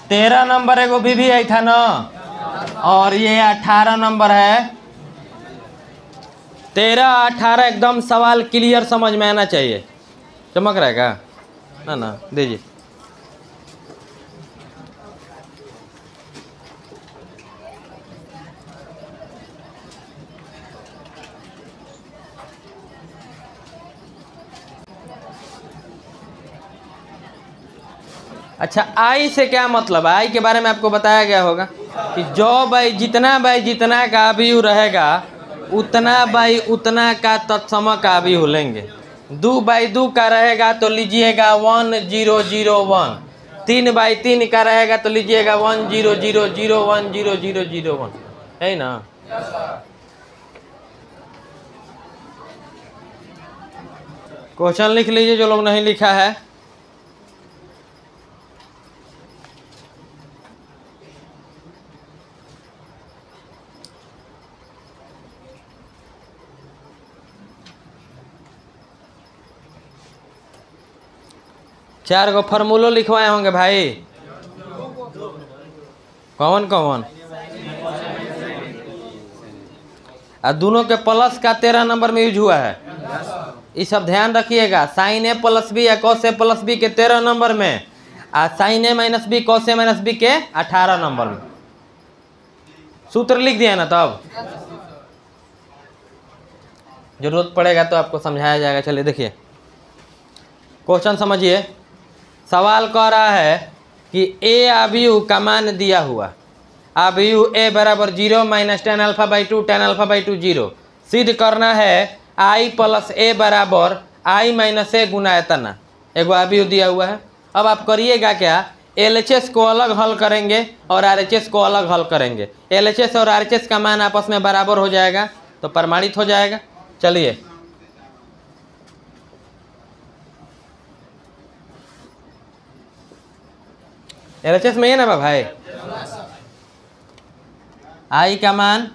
13 number एगो भी आई था ना, और ये 18 नंबर है। 13 18 एकदम सवाल क्लियर समझ में आना चाहिए। चमक रहा है क्या? ना दीजिए। अच्छा, आई से क्या मतलब? आई के बारे में आपको बताया गया होगा कि जो बाई जितना का भी रहेगा उतना बाई उतना का तत्सम का भी लेंगे। 2/2 का रहेगा तो लीजिएगा 1001। 3/3 का रहेगा तो लीजिएगा 100010001001 है ना। क्वेश्चन लिख लीजिए जो लोग नहीं लिखा है। चार गो फार्मूलो लिखवाए होंगे भाई। कौन कौन? और दोनों के प्लस का 13 नंबर में यूज हुआ है। ये सब ध्यान रखिएगा। साइन ए प्लस बी या कॉस ए प्लस बी के 13 नंबर में, और sign A minus B cos A minus B के 18 नंबर में। सूत्र लिख दिया ना तब? जरूरत पड़ेगा तो आपको समझाया जाएगा। चलिए देखिए क्वेश्चन समझिए। सवाल कह रहा है कि ए अवयव का मान दिया हुआ, अवयव ए बराबर 0 माइनस tan α/2 tan α/2 0। सिद्ध करना है आई प्लस ए बराबर आई माइनस ए गुना इतना। एगो अवयव दिया हुआ है। अब आप करिएगा क्या, LHS को अलग हल करेंगे और RHS को अलग हल करेंगे। LHS और RHS का मान आपस में बराबर हो जाएगा तो प्रमाणित हो जाएगा। चलिए LHS में ये ना भाई, आई का मान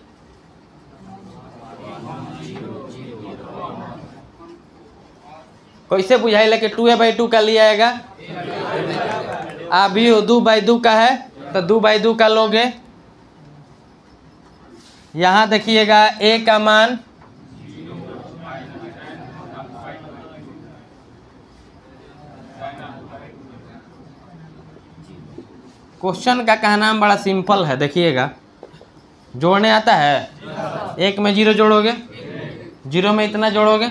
कैसे बुझाइला कि 2a/2 का लिया आएगा। अभी 2/2 का है तो 2/2 का लोगे। यहाँ देखिएगा ए का मान क्वेश्चन का कहना बड़ा सिंपल है। देखिएगा जोड़ने आता है। एक में 0 जोड़ोगे, 0 में इतना जोड़ोगे,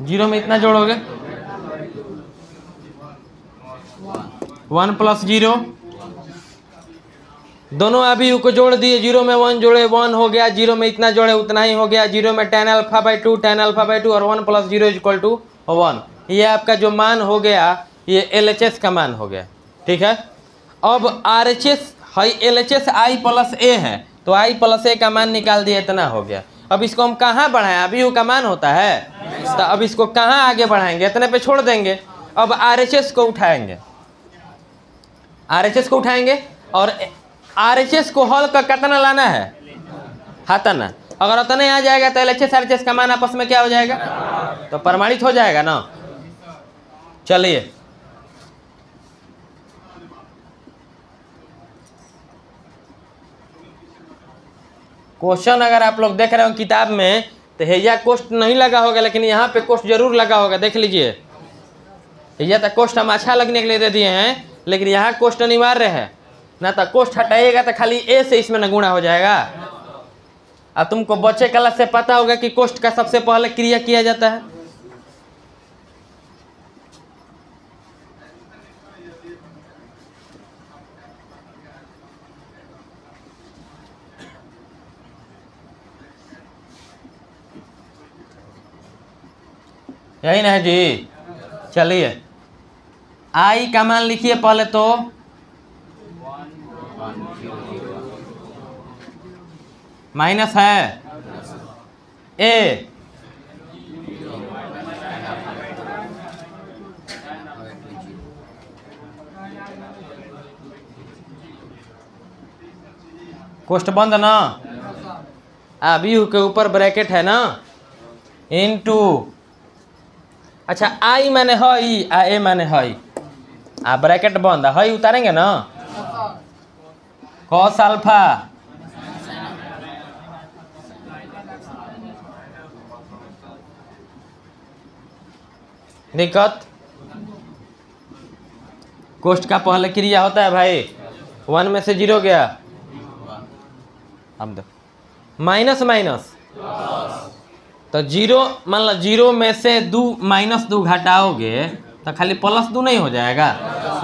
0 में इतना जोड़ोगे, 1 + 0। दोनों अभी को जोड़ दिए। 0 में 1 जोड़े 1 हो गया, 0 में इतना जोड़े उतना ही हो गया। 0 में tan α/2 tan α/2 और 1 + 0 = 1। ये आपका जो मान हो गया ये LHS का मान हो गया। ठीक है। अब RHS है, LHS I + A है तो I + A का मान निकाल दिया, इतना हो गया। अब इसको हम कहाँ बढ़ाएं? अभी का मान होता है तो अब इसको कहाँ आगे बढ़ाएंगे? इतने पे छोड़ देंगे। अब RHS को उठाएंगे, RHS को उठाएंगे और RHS को हल का कितना लाना है? हाथाना। अगर उतने आ जाएगा तो LHS RHS का मान आपस में क्या हो जाएगा? तो प्रमाणित हो जाएगा ना। चलिए क्वेश्चन अगर आप लोग देख रहे हो किताब में तो हैया कोष्ट नहीं लगा होगा, लेकिन यहाँ पे कोष्ट जरूर लगा होगा। देख लीजिए, हैया तो कोष्ट हम अच्छा लगने के लिए दे दिए हैं, लेकिन यहाँ कोष्ट अनिवार्य है ना। तो कोष्ट हटाइएगा तो खाली ए से इसमें न गुणा हो जाएगा। अब तुमको बच्चे क्लास से पता होगा कि कोष्ट का सबसे पहले क्रिया किया जाता है। यही ना है जी। चलिए आई का मान लिखिए पहले तो माइनस है ए, कोष्ट बंद ना। अभी के ऊपर ब्रैकेट है ना, इनटू अच्छा आई माने हई आ ए माने हई आ ब्रैकेट बंद हई उतारेंगे ना कॉस अल्फा दिक्कत कोष्ट का पहले क्रिया होता है भाई 1 में से 0 गया अब देखो माइनस माइनस तो 0 मान लो 0 में से -2 घटाओगे तो खाली +2 नहीं हो जाएगा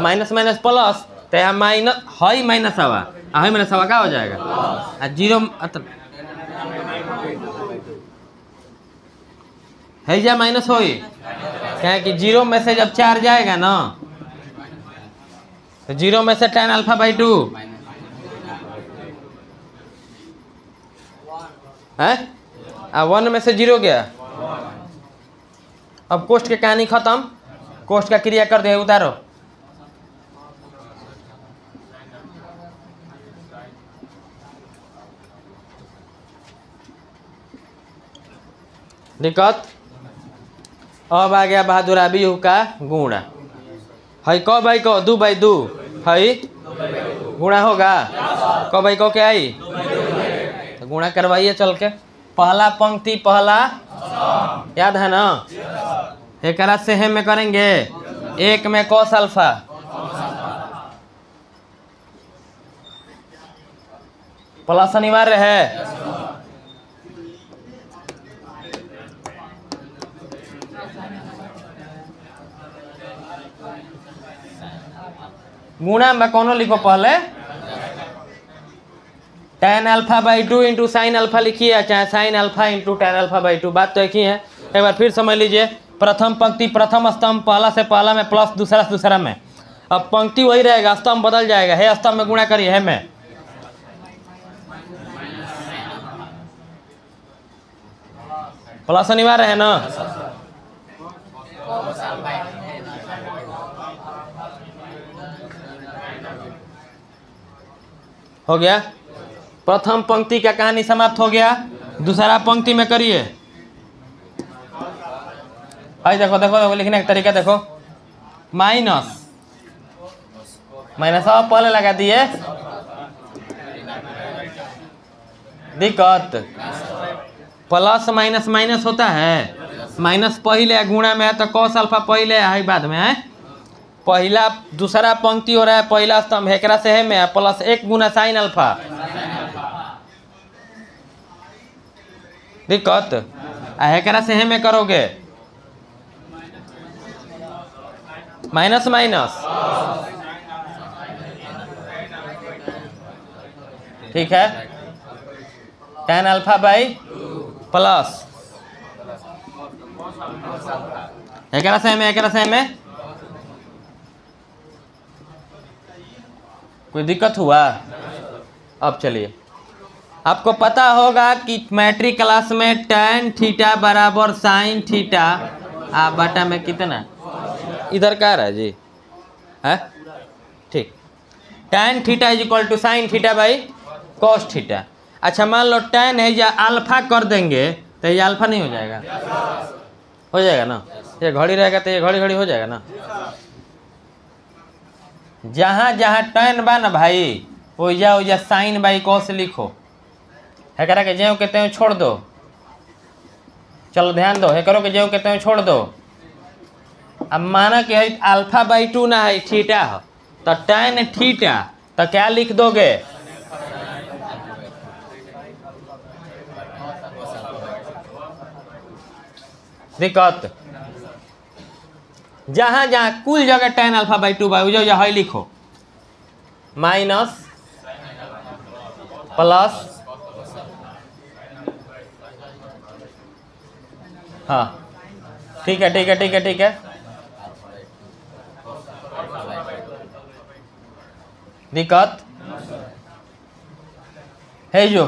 माइनस माइनस प्लस तो यहाँ माइनस हई माइनस हवा हई माइनस हवा क्या हो जाएगा आ 0 है या माइनस होई क्या कि 0 में से जब 4 जाएगा ना तो 0 में से tan α/2 है 1 में से 0 गया। अब कोष्ट की कहानी खत्म कोष्ट का क्रिया कर दे उतारो दिक्कत अब आ गया बहादुर अबीहू का गुणा हई क बाई क 2/2 हई गुणा होगा क बाई क क्या आई तो गुणा करवाइए चल के पहला पंक्ति पहला याद है ना एक से है में करेंगे 1 में कॉस अल्फा प्लस अनिवार्य है गुणा में कौन लिखो पहले tan α/2 इंटू साइन अल्फा लिखिए चाहे साइन अल्फा इंटू tan α/2 बात तो एक ही है। एक बार फिर समझ लीजिए प्रथम पंक्ति प्रथम स्तंभ पहला से पहला में प्लस दूसरा से दूसरा में अब पंक्ति वही रहेगा स्तंभ बदल जाएगा है स्तंभ में गुणा करिए है में प्लस अनिवार्य है ना हो गया प्रथम पंक्ति का कहानी समाप्त हो गया दूसरा पंक्ति में करिए भाई देखो देखो देखो लिखने का तरीका देखो माइनस माइनस अब पहले लगा दिए दिक्कत प्लस माइनस माइनस होता है माइनस पहले गुणा में है तो कॉस अल्फा पहले है बाद में है पहला दूसरा पंक्ति हो रहा है पहला स्तंभ हेकरा से है में प्लस 1 गुना साइन अल्फा दिक्कत हेकरा से है में करोगे माइनस माइनस ठीक है tan α/प्लस हेकरा से में हेकरा से में कोई दिक्कत हुआ अब चलिए आपको पता होगा कि मैट्रिक क्लास में tan थीटा बराबर साइन थीटा आ बटा में कितना इधर क्या रहा है जी है ठीक tan theta is equal to sine theta by cos theta. अच्छा मान लो tan है या अल्फा कर देंगे तो ये अल्फा नहीं हो जाएगा हो जाएगा ना ये घड़ी रहेगा तो ये घड़ी घड़ी हो जाएगा ना जहाँ जहाँ tan बा ना भाई ओजा साइन बाई कॉस लिखो है करा के ज्यों कहते हैं छोड़ दो चलो ध्यान दो है करो के ज्यों कहते हैं छोड़ दो अब माना कि α/2 ना है थीटा हो तो tan थीटा तो क्या लिख दोगे दिक्कत जहाँ जहाँ कुल जगह tan α/2 जो है लिखो माइनस प्लस हाँ ठीक है ठीक है ठीक है ठीक है दिक्कत है जो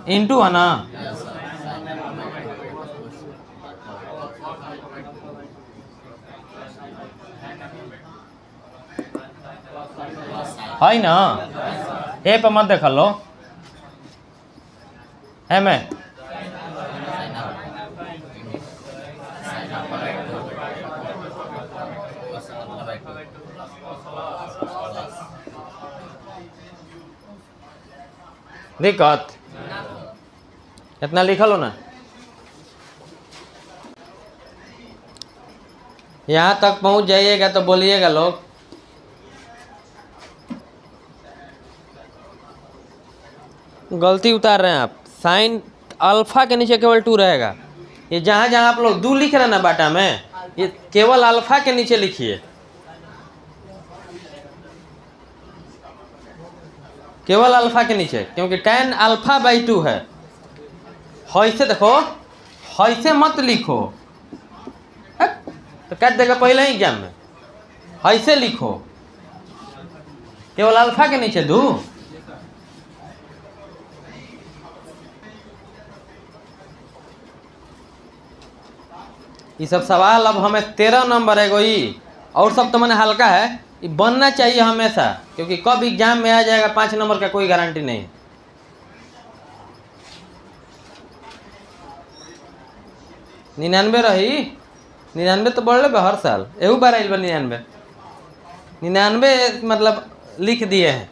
इंटू है ना है ना ए पे मत देख लो है मैं दिक्कत इतना लिखल हो ना। यहाँ तक पहुँच जाइएगा तो बोलिएगा लोग। गलती उतार रहे हैं आप। साइन अल्फा के नीचे केवल 2 रहेगा। ये जहाँ जहाँ आप लोग 2 लिख रहे हैं ना बाटा में, ये केवल अल्फा के नीचे लिखिए, केवल अल्फा के नीचे, क्योंकि tan अल्फा बाई 2 है। ऐसे देखो, ऐसे मत लिखो, तो कट देगा पहले ही एग्जाम में। ऐसे लिखो, केवल अल्फा के नीचे दू। ये सब सवाल अब हमें 13 नंबर है कोई, और सब तो मैंने हल्का है। ये बनना चाहिए हमेशा, क्योंकि कब एग्जाम में आ जाएगा 5 नंबर का कोई गारंटी नहीं। निन्यानवे रही, 99 तो बढ़ ले हर साल, एहू बार आइल बा 99 मतलब लिख दिए हैं,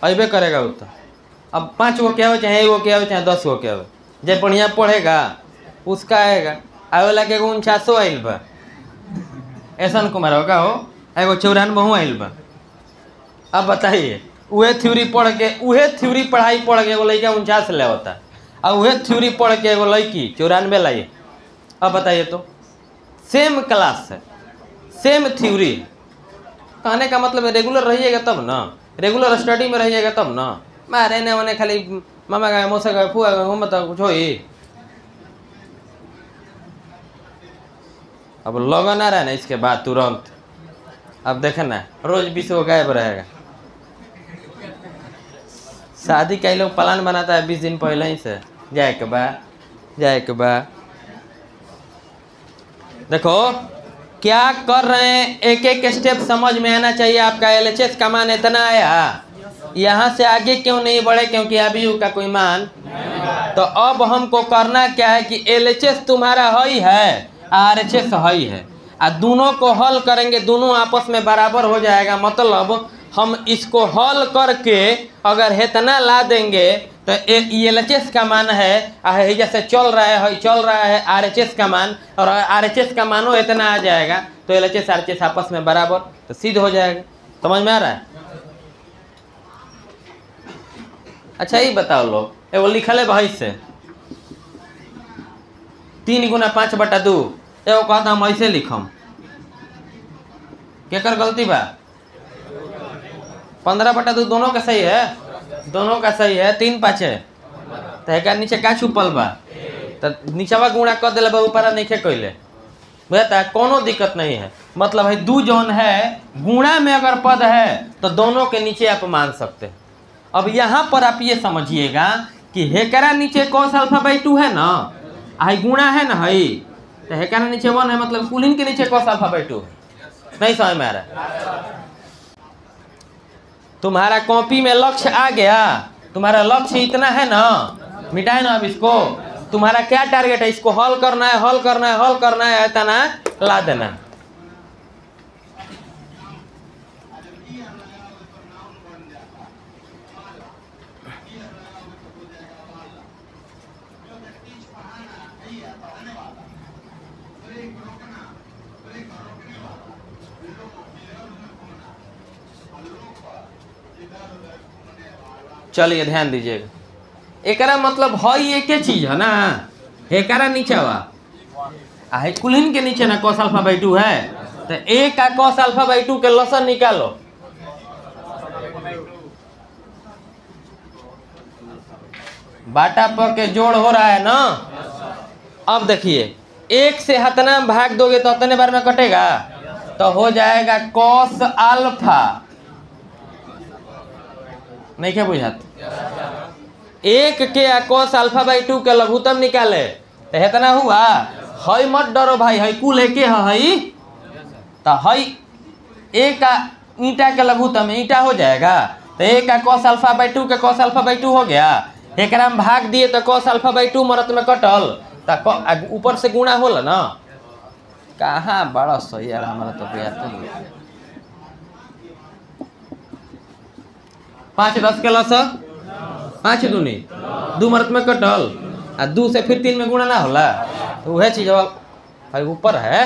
अबे करेगा वो तो। अब 5 गो क्या हो, चाहे 1 गो क्या हो, चाहे 10 गो क्या हो, जब बढ़िया पढ़ेगा उसका आएगा। आवेला के 49 आइल बा, ऐसा कुमार होगा हो, एगो 94 आइल बा। अब बताइए, उहे थ्योरी पढ़ के, उहे थ्योरी पढ़ाई पढ़ के एगो लड़का 49 ले होता, और उहे थ्योरी पढ़ के एगो लड़की 94 लाई। अब बताइए तो, सेम क्लास है, सेम थ्योरी। कहने का मतलब रेगुलर रहिएगा तब ना, रेगुलर स्टडी में रहिएगा तब ना। मैं रहने वाने खाली मामा गए, मौसा गए, फुआ गए, मतलब कुछ हो ही। अब लगन आ रहा है ना इसके बाद तुरंत, अब देखे ना रोज 20 गो गायब रहेगा। शादी का लोग प्लान बनाता है 20 दिन पहले ही से, जाए के बाद, जाए के बाद। देखो क्या कर रहे हैं, एक एक स्टेप समझ में आना चाहिए आपका। LHS का मान इतना आया, यहाँ से आगे क्यों नहीं बढ़े, क्योंकि अभी का कोई मान। तो अब हमको करना क्या है कि LHS तुम्हारा हई है, RHS हई है, और दोनों को हल करेंगे, दोनों आपस में बराबर हो जाएगा। मतलब हम इसको हल करके अगर इतना ला देंगे तो LHS का मान है, जैसे चल रहा है RHS का मान, और RHS का मानो इतना आ जाएगा, तो LHS RHS आपस में बराबर, तो सिद्ध हो जाएगा। समझ में आ रहा है? अच्छा ये बताओ लोग, एगो लिखल है भाई से 3 गुना 5/2, एगो कहता हम ऐसे लिखम, केकर गलती बा? 15/2 दोनों का सही है, दोनों का सही है। 3 5 है, तो एक नीचे का छुपल बा, तो नीचवा गुणा कर दिले बा, ऊपर नहीं कैले, बुझता है? कोनो दिक्कत नहीं है। मतलब है 2 जौन है गुणा में अगर पद है तो दोनों के नीचे आप मान सकते हैं। अब यहाँ पर आप ये समझिएगा कि हेकरा नीचे cos α/2 है ना, आई गुणा है ना, है तो हेकरा नीचे 1 है, मतलब कुलीन के नीचे cos α/2 है। नहीं समझ में आ रहा? तुम्हारा कॉपी में लक्ष्य आ गया, तुम्हारा लक्ष्य इतना है ना, मिटाए ना अब इसको। तुम्हारा क्या टारगेट है, इसको हल करना है, हल करना है, हल करना है, इतना ला देना। चलिए ध्यान दीजिएगा, एकरा मतलब हई एक चीज है ना, एकरा नीचवा है कुलीन के नीचे ना cos α/2 है, तो एक का cos α/2 के लसन निकालो। बाटा पर के जोड़ हो रहा है ना। अब देखिए, 1 से हतना भाग दोगे तो उतने बार में कटेगा, तो हो जाएगा cos α। नहीं क्या बुझात? 1 के cos α/2 के लघुत्तम निकाले तो इतना हुआ। हई मत डरो भाई, हई कुल एक है, तो हई 1 का ईंटा के लघुत्तम ईंटा हो जाएगा, तो 1 का cos α/2 के cos α/2 हो गया। एक में भाग दिए तो cos α/2 मरत में कटल, तो ऊपर से गुणा होला ना। कहाँ बड़ा सही यार, हमारा तो यार 5 10 के लस 5 दूनी 2 मरत में कटल आ 2 से फिर 3 में गुणा ना होला तो वह चीज भाई ऊपर है।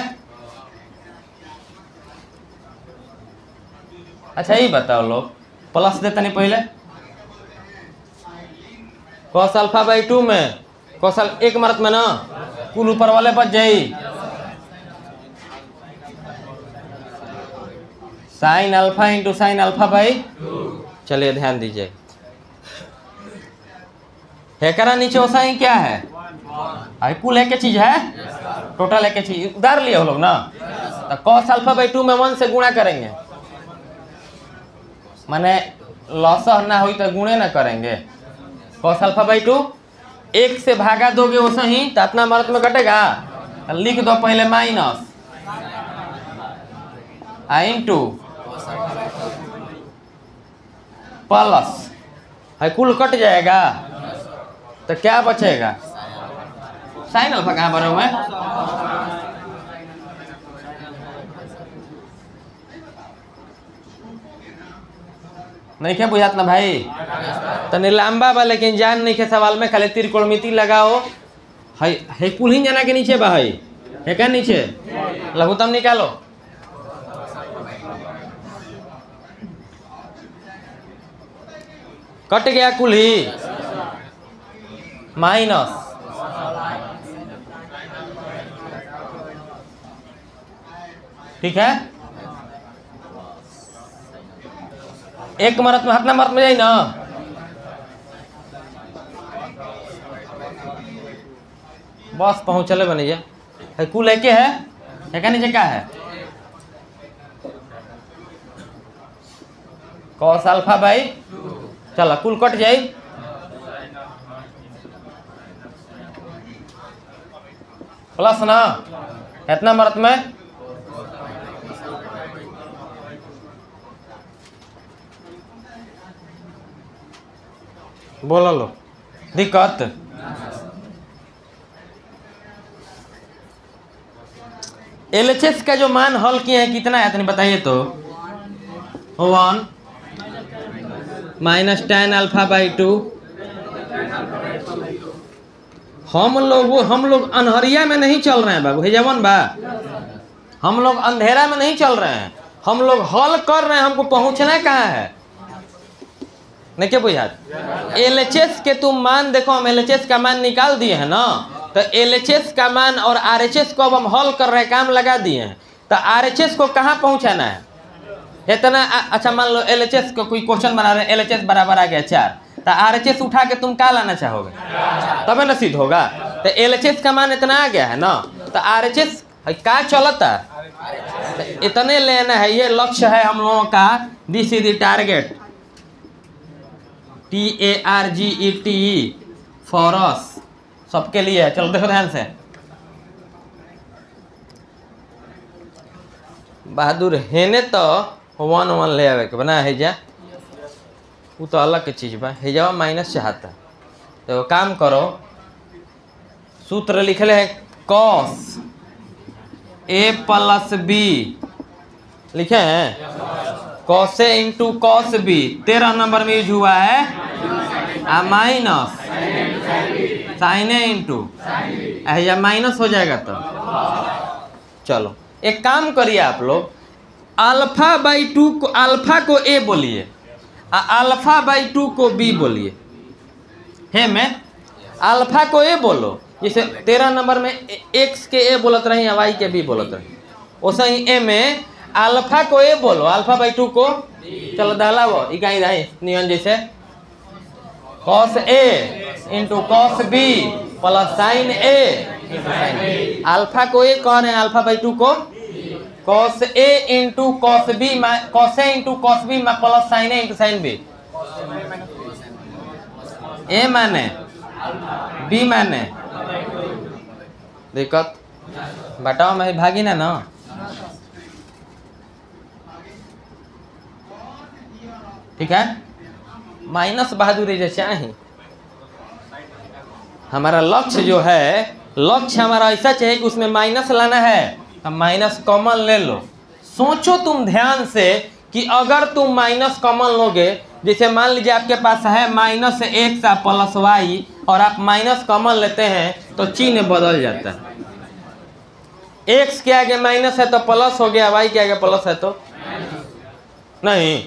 अच्छा ये बताओ लोग प्लस देता नहीं पहले cos अल्फा बाई 2 में cos 1 मरत में ना कुल ऊपर वाले बच जाई sine alpha into sine alpha by 2। चलिए ध्यान दीजिए हेकरा नीचे वो साइन क्या है आई कुल एक चीज है टोटल एक चीज उधार लिए हो लोग ना तो cos अल्फा बाई 2 में 1 से गुणा करेंगे माने लॉस ना हुई तो गुणे ना करेंगे cos अल्फा बाई 2 1 से भागा दोगे वो सही तो इतना मरत में कटेगा लिख दो पहले माइनस इंटू प्लस है कुल कट जाएगा तो क्या बचेगा साइन अल्फा कहाँ भरे हुए नहीं क्या बुझात ना भाई तने लंबा बा लेकिन जान नहीं के सवाल में खाली त्रिकोणमिति लगाओ है कुल ही जना के नीचे बा है क्या नीचे लघुत्तम निकालो कट गया कुल ही माइनस ठीक है 1 मरत में हाथ मरत में जाए ना बस पहुंचले बनिए है कुल एक है क्या नीचे क्या है cos अल्फा बाई चलो कुल कट जाए प्लस ना इतना मरत में बोलो लो दिक्कत एलएचएस का जो मान हल किए हैं कितना है बताइए तो 1 माइनस tan अल्फा बाई 2 हम लोग अंधेरिया में नहीं चल रहे हैं बाबू हे जवन बा हम लोग अंधेरा में नहीं चल रहे हैं हम लोग हल कर रहे हैं हमको पहुंचना कहाँ है नहीं क्या बुझात एलएचएस के तुम मान देखो हम एलएचएस का मान निकाल दिए हैं ना तो एलएचएस का मान और आरएचएस को अब हम हल कर रहे हैं काम लगा दिए हैं तो आरएचएस को कहाँ पहुंचाना है इतना अच्छा मान लो एलएचएस को कोई क्वेश्चन बना रहे हैं एलएचएस बराबर आ गया 4 तो आरएचएस उठा के तुम क्या लाना चाहोगे तब ना सिद्ध होगा तो एलएचएस का मान इतना आ गया है ना तो आरएचएस क्या चलता इतने लेना है ये लक्ष्य है हम लोगों का this is the target TARGET for us सबके लिए है। चलो देखो ध्यान से बहादुर हेने तो 1 ले आवे के बना है जा वो तो अलग के चीज बा है जा माइनस चाहता तो काम करो सूत्र लिखले है cos A प्लस B लिखे हैं cos A into cos B 13 number में यूज हुआ है माइनस साइन ए इंटू या माइनस हो जाएगा तो चलो एक काम करिए आप लोग अल्फा बाई 2 को अल्फा को ए बोलिए अल्फा बाई 2 को बी बोलिए है मैं अल्फा को ए बोलो जैसे 13 नंबर में एक्स के ए बोलत रही वाई के बी बोलत रही वैसे ही ए में अल्फा को ए बोलो अल्फा बाई 2 को चलो दहलाओ इकाई रही नियम जैसे cos A into cos B plus sign A into sine B alpha को ए कह रहे हैं अल्फा बाई 2 को cos A into cos B cos A into cos B plus sign A into sine B A माने B माने दिक्कत बताओ मैं भागी ना ठीक है माइनस बहादुरी जो चाहिए हमारा लक्ष्य जो है लक्ष्य हमारा ऐसा चाहिए कि उसमें माइनस लाना है तो माइनस कॉमन ले लो सोचो तुम ध्यान से कि अगर तुम माइनस कॉमन लोगे जैसे मान लीजिए आपके पास है -x प्लस y और आप माइनस कॉमन लेते हैं तो चिन्ह बदल जाता है। x के आगे माइनस है तो प्लस हो गया, y के आगे प्लस है तो नहीं।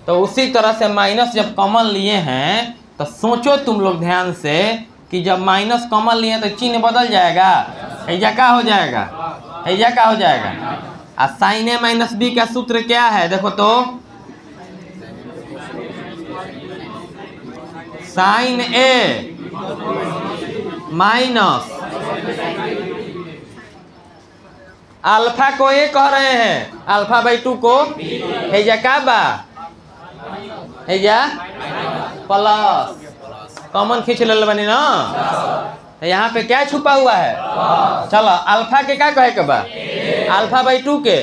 तो उसी तरह से माइनस जब कॉमन लिए हैं तो सोचो तुम लोग ध्यान से कि जब माइनस कॉमन लिए तो चिन्ह बदल जाएगा। ऐजा क्या हो जाएगा, ऐजा क्या हो जाएगा। और साइन ए माइनस बी का सूत्र क्या है, देखो तो साइन ए माइनस अल्फा को ए कह रहे हैं, अल्फा बाई 2 को हैजा का बा, हैजा प्लस कॉमन खींच ले बनी ना। तो यहाँ पे क्या छुपा हुआ है, चलो अल्फा के क्या कहे के बा, अल्फा बाई 2 के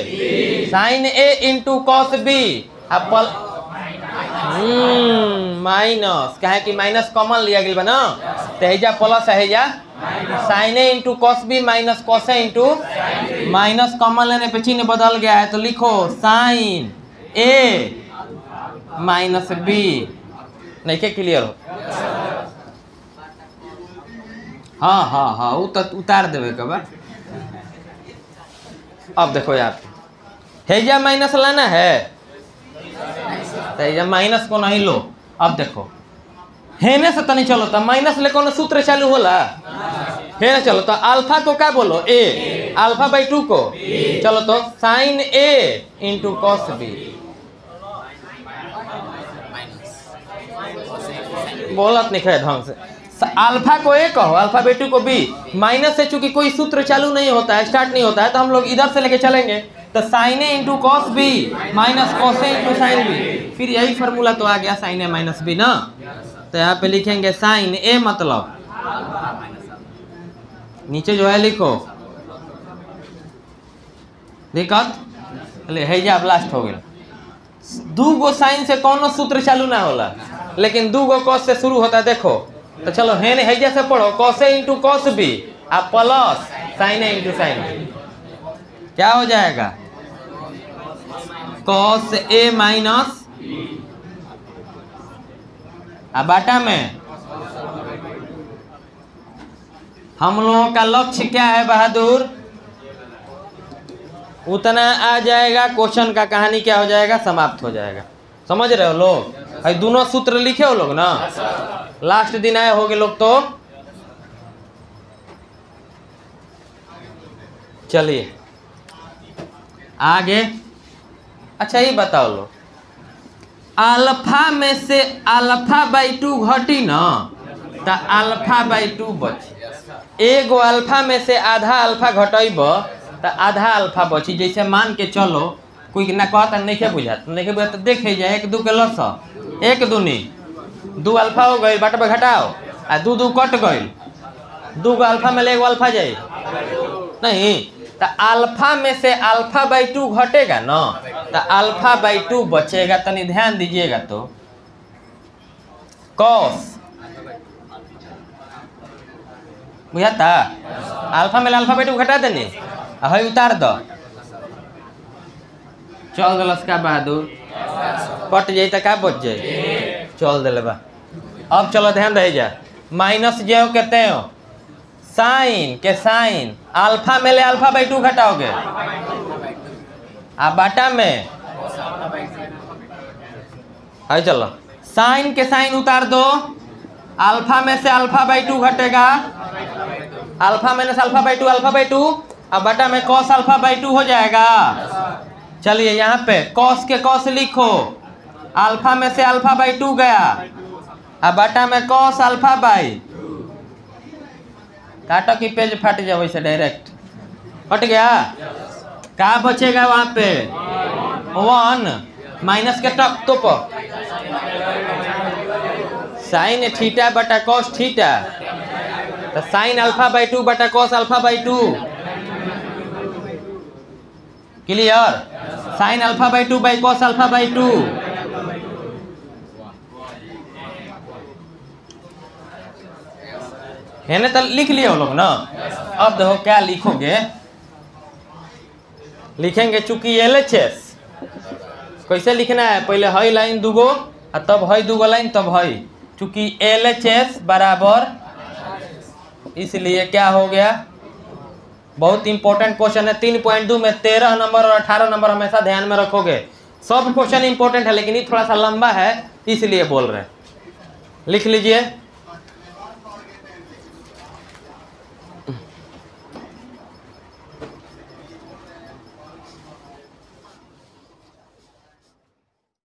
sign A into cos B minus, क्या है कि माइनस कॉमन लिया गया ना, तो हैजा प्लस है, हैजा sine A into cos B minus cos A into minus common लेने पे चिन्ह बदल गया है, तो लिखो साइन ए माइनस बी। नहीं क्या क्लियर हो, हाँ हाँ हाँ वो तो उतार देवे कब। अब देखो यार हैजा माइनस लाना है तो हैजा माइनस को नहीं लो। अब देखो हेने से तो नहीं चलो, तो माइनस ले कौन सूत्र चालू होला, है ना। चलो तो अल्फा को क्या बोलो, ए, अल्फा बाई 2 को चलो तो sine A into cos B, बोलत नहीं ढंग से। अल्फा को ए कहो, अल्फा बाई 2 को बी। माइनस से चूंकि कोई सूत्र चालू नहीं होता है, स्टार्ट नहीं होता है, तो हम लोग इधर से लेके चलेंगे। तो sine A into cos B minus cos A into sine B, फिर यही फार्मूला तो आ गया साइन ए माइनस बी ना। तो यहाँ पे लिखेंगे साइन ए मतलब नीचे जो है लिखो दिक्कत हैजा ब्लास्ट हो गया। 2 गो साइन से कौन सूत्र चालू ना होला, लेकिन 2 गो कॉस से शुरू होता है। देखो तो चलो हेने हैजा से पढ़ो, cos A into cos B आप plus sign A into sine B, क्या हो जाएगा कॉस ए माइनस बाटा में। हम लोगों का लक्ष्य क्या है बहादुर, उतना आ जाएगा, क्वेश्चन का कहानी क्या हो जाएगा, समाप्त हो जाएगा। समझ रहे हो लोग, भाई दोनों सूत्र लिखे हो लोग ना, लास्ट दिन आए होगे लोग तो। चलिए आगे। अच्छा ये बताओ लो, अल्फा में से अल्फा बाई 2 घटी ना, तो अल्फा बाई 2 बची। एगो अल्फा में से आधा अल्फा घटब तो आधा अल्फा बची। जैसे मान के चलो कोई ना कहता नहीं बुझात, नहीं बुझात, देखे जाए 1 2 के लस 1 दूनी 2 अल्फा हो गई, बट घटाओ आ 2 2 कट गई, 2 गो अल्फा में ले एगो अल्फा जाए नहीं। तो अल्फा में से अल्फा बाई 2 घटेगा ना, तो अल्फा बाई 2 बचेगा। तनी ध्यान दीजिएगा तो कॉस बुझाता, अल्फा में अल्फा बाई 2 घटा देनी, है उतार दो, चल दलस का बहादुर, कट जाए तो क्या बच जाए, चल दिले बा। अब चलो ध्यान रह जा, माइनस जो कहते हो साइन के साइन, अल्फा में ले अल्फा बाई 2 घटाओगे, आ बाटा में है, चलो साइन के साइन उतार दो, अल्फा में से अल्फा बाई 2 घटेगा, alpha minus alpha by 2 alpha by 2, अब बाटा में कॉस अल्फा बाई 2 हो जाएगा। चलिए यहाँ पे कॉस के कॉस लिखो, अल्फा में से अल्फा बाई 2 गया, अब बाटा में कॉस अल्फा बाई, काटो की पेज फट जाए वैसे डायरेक्ट फट गया। क्या बचेगा वहाँ पे 1 माइनस के टक तो साइन थीटा बटा कॉस थीटा, तो साइन अल्फा बाई 2 बटा cos alpha by 2, clear. Sine alpha by 2 by cos alpha by 2, है ना। तो लिख लिए हो लोग ना। अब देखो क्या लिखोगे, लिखेंगे चूंकि LHS कैसे लिखना है, पहले हाई लाइन 2 गो और तब है 2 लाइन, तब है चूंकि LHS बराबर, इसलिए क्या हो गया, बहुत इंपॉर्टेंट क्वेश्चन है। 3.2 में 13 नंबर और 18 नंबर हमेशा ध्यान में रखोगे। सब क्वेश्चन इंपॉर्टेंट है लेकिन ये थोड़ा सा लंबा है इसलिए बोल रहे हैं। लिख लीजिए